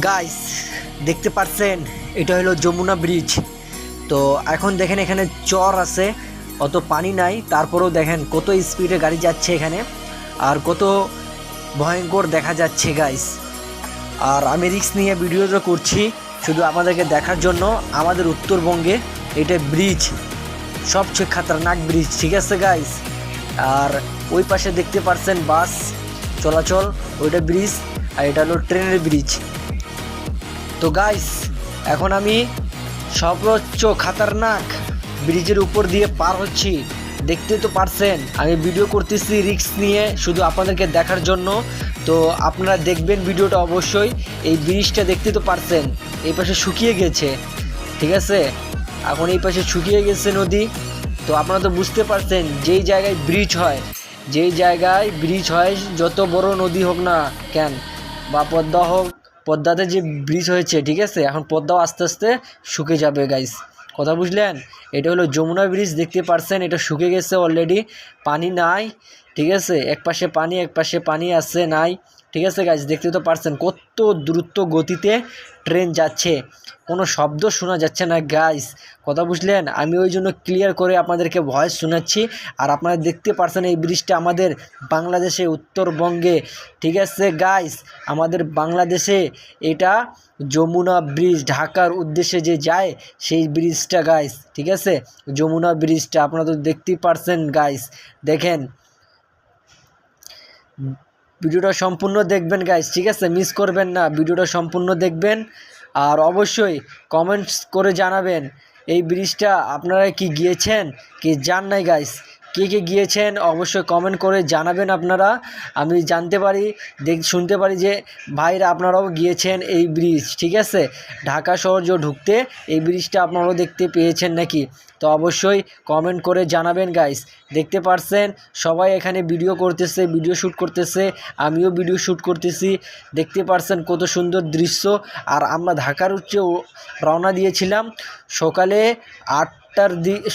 Guys, দেখতে পাচ্ছেন এটা হলো যমুনা ব্রিজ। তো এখন দেখেন এখানে চর আছে, অত পানি নাই, তারপরেও দেখেন কত স্পিডে গাড়ি যাচ্ছে এখানে, আর কত ভয়ঙ্কর দেখা যাচ্ছে গাইস। আর আমি রিস্ক নিয়ে ভিডিওটা করছি শুধু আমাদেরকে দেখার জন্য। আমাদের উত্তরবঙ্গে এটা ব্রিজ সবচেয়ে খাতারনাক ব্রিজ, ঠিক আছে গাইস। আর ওই পাশে দেখতে পাচ্ছেন বাস চলাচল, ওইটা ব্রিজ, আর এটা হলো ট্রেনের ব্রিজ। তো গাইস, এখন আমি সর্বোচ্চ খাতারনাক ব্রিজের উপর দিয়ে পার হচ্ছি। দেখতে তো পারছেন আমি ভিডিও করতেছি রিস্ক নিয়ে শুধু আপনাদেরকে দেখার জন্য। তো আপনারা দেখবেন ভিডিওটা অবশ্যই। এই ব্রিজটা দেখতে তো পারছেন এই পাশে শুকিয়ে গেছে, ঠিক আছে। এখন এই পাশে শুকিয়ে গেছে নদী। তো আপনারা তো বুঝতে পারছেন যেই জায়গায় ব্রিজ হয়, যত বড় নদী হোক না কেন বা পদ্মা হোক, পদ্মাতে যে ব্রিজ হয়েছে, ঠিক আছে, এখন পদ্মাও আস্তে আস্তে শুকে যাবে গাইস। কথা বুঝলেন? এটা হলো যমুনা ব্রিজ, দেখতে পারছেন এটা শুকে গেছে অলরেডি, পানি নাই, ঠিক আছে। এক পাশে পানি আছে নাই, ঠিক আছে গাইস। দেখতে তো পারছেন কত দ্রুত গতিতে ট্রেন যাচ্ছে, কোনো শব্দ শোনা যাচ্ছে না গাইস। কথা বুঝলেন? আমি ওই জন্য ক্লিয়ার করে আপনাদেরকে ভয়েস শোনাচ্ছি। আর আপনারা দেখতে পারছেন এই ব্রিজটা আমাদের বাংলাদেশে, উত্তরবঙ্গে, ঠিক আছে গাইস। আমাদের বাংলাদেশে এটা যমুনা ব্রিজ, ঢাকার উদ্দেশ্যে যে যায় সেই ব্রিজটা গাইস, ঠিক আছে। যমুনা ব্রিজটা আপনারা তো দেখতেই পারছেন গাইস। দেখেন, ভিডিওটা সম্পূর্ণ দেখবেন গাইস, ঠিক আছে, মিস করবেন না, ভিডিওটা সম্পূর্ণ দেখবেন। আর অবশ্যই কমেন্টস করে জানাবেন এই ব্রিজটা আপনারা কি গিয়েছেন কি যান নাই গাইস। কে কে গিয়েছেন অবশ্যই কমেন্ট করে জানাবেন আপনারা, আমি জানতে পারি, শুনতে পারি যে ভাইরা আপনারাও গিয়েছেন এই ব্রিজ, ঠিক আছে। ঢাকা শহর যে ঢুকতে এই ব্রিজটা আপনারাও দেখতে পেয়েছেন নাকি, তো অবশ্যই কমেন্ট করে জানাবেন গাইস। দেখতে পারছেন সবাই এখানে ভিডিও করতেছে, ভিডিও শ্যুট করতেছে, আমিও ভিডিও শ্যুট করতেছি। দেখতে পারছেন কত সুন্দর দৃশ্য। আর আমরা ঢাকার উচ্চে রওনা দিয়েছিলাম সকালে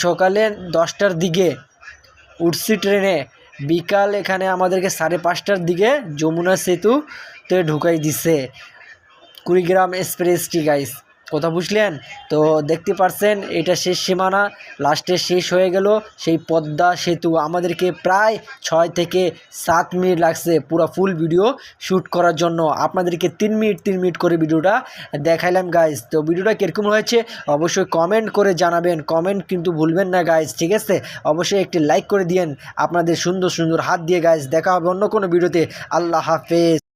সকালে 10টার দিকে উঠছি ট্রেনে, বিকাল এখানে আমাদেরকে 5:30টার দিকে যমুনা সেতুতে ঢুকাই দিছে কুড়িগ্রাম এক্সপ্রেসটি গাইস। কথা বুঝলেন? তো দেখতে পারছেন এটা শেষ সীমানা, লাস্টে শেষ হয়ে গেল সেই পদ্মা সেতু। আমাদেরকে প্রায় 6 থেকে 7 মিনিট লাগছে পুরো ফুল ভিডিও শ্যুট করার জন্য। আপনাদেরকে 3 মিনিট করে ভিডিওটা দেখাইলাম গাইস। তো ভিডিওটা কীরকম হয়েছে অবশ্যই কমেন্ট করে জানাবেন, কমেন্ট কিন্তু ভুলবেন না গাইস, ঠিক আছে। অবশ্যই একটি লাইক করে দিয়েন আপনাদের সুন্দর সুন্দর হাত দিয়ে গাইস। দেখা হবে অন্য কোনো ভিডিওতে। আল্লাহ হাফেজ।